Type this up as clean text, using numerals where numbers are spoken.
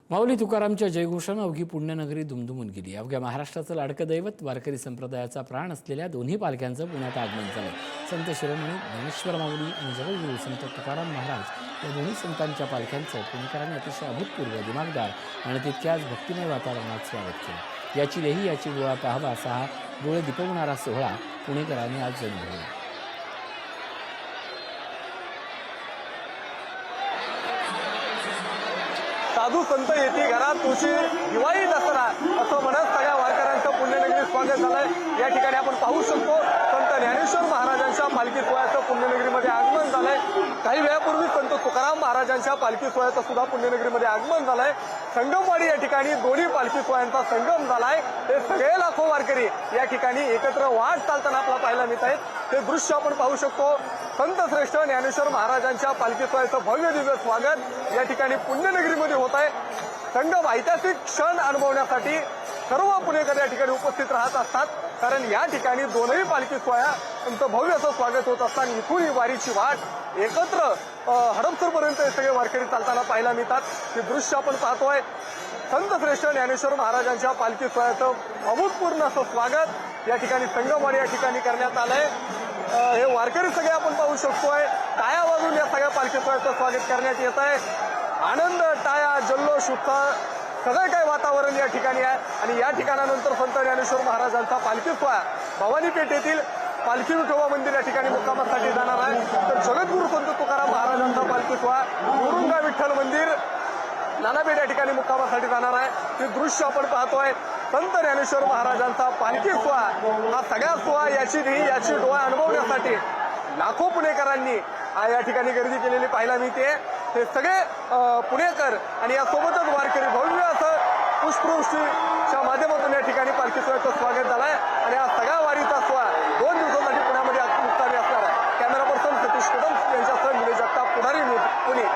माऊली तुकारामच्या जयघोषानं अवघी पुण्यनगरी दुमदुमून गेली। अवघ्या महाराष्ट्राचं लाडकं दैवत वारकरी संप्रदायाचा प्राण असलेल्या दोन्ही पालख्यांचं पुण्यात आगमन झालं। संत शिरोमणी ज्ञानेश्वर माऊली आणि जगद्गुरू संत तुकाराम महाराज या दोन्ही संतांच्या पालख्यांचं पुणेकरांनी अतिशय अभूतपूर्व दिमागदार आणि तितक्याच भक्तिमय वातावरणात स्वागत केलं। याची लेही याची डोळा पाहावा असा हा डोळे दिपवणारा सोहळा पुणेकरांनी आज जन्मभरला। साधू संत येती घरात तुळशी दिवाळी दसरा असं म्हणत सगळ्या वारकऱ्यांचं पुण्यनगरी स्वागत झालंय। या ठिकाणी आपण पाहू शकतो संत ज्ञानेश्वर महाराजांच्या पालखी सोहळ्याचं पुण्यनगरीमध्ये आगमन झालंय। काही वेळापूर्वी संत तुकाराम महाराजांच्या पालखी सोहळ्याचं सुद्धा पुण्यनगरीमध्ये आगमन झालंय। संगमवाडी या ठिकाणी दोन्ही पालखी सोहळ्यांचा संगम झालाय। हे सगळे लाखो वारकरी या ठिकाणी एकत्र वाट चालताना आपल्याला पाहायला मिळत आहेत। ते दृश्य आपण पाहू शकतो। संत श्रेष्ठ ज्ञानेश्वर महाराजांच्या पालखी सोहळ्याचं भव्य दिव्य स्वागत या ठिकाणी पुण्यनगरीमध्ये होत आहे। संगम ऐतिहासिक क्षण अनुभवण्यासाठी सर्व पुणेकर या ठिकाणी उपस्थित राहत असतात, कारण या ठिकाणी दोनही पालखी सोहळ्यांचं भव्य असं स्वागत होत असताना इथून ही वारीची वाट एकत्र हडपसरपर्यंत हे सगळे वारकरी चालताना पाहायला मिळतात। हे दृश्य आपण पाहतोय। संत श्रेष्ठ ज्ञानेश्वर महाराजांच्या पालखी सोहळ्याचं अभूतपूर्व असं स्वागत या ठिकाणी संगमवाडी या ठिकाणी करण्यात आलंय। हे वारकरी सगळे आपण पाहू शकतोय। टाळ्या वाजून या सगळ्या पालखी सोहळ्याचं स्वागत करण्यात येत आहे। आनंद, टाळ्या, जल्लोष, उत्साह सगळं काही वातावरण या ठिकाणी आहे। आणि या ठिकाणानंतर संत ज्ञानेश्वर महाराजांचा पालखी सोहळा भवानी पेठ येथील पालखी विठोबा मंदिर या ठिकाणी मुक्कामासाठी जाणार आहे। तर जगद्गुरू संत तुकाराम महाराजांचा पालखी सोहळा मुरुंगा विठ्ठल मंदिर नानापेठ या ठिकाणी मुक्कामासाठी जाणार आहे। ते दृश्य आपण पाहतोय। संत ज्ञानेश्वर महाराजांचा पालखी सोहळा हा सगळ्या सोहळा याची डोळा अनुभवण्यासाठी लाखो पुणेकरांनी या ठिकाणी गर्दी केलेली पाहायला मिळते। हे सगळे पुणेकर आणि यासोबतच वारकरी भव्य असं पुष्पवृष्टीच्या माध्यमातून या ठिकाणी पालखी सोहळ्याचं स्वागत झालंय। आणि हा सगळा वारीचा सोहळा 2 दिवसांसाठी पुण्यामध्ये मुक्कामी असणार आहे। कॅमेरा पर्सन सतीश कदम यांच्यासह निलेश जगताप, पुढारी न्यूज, पुणे।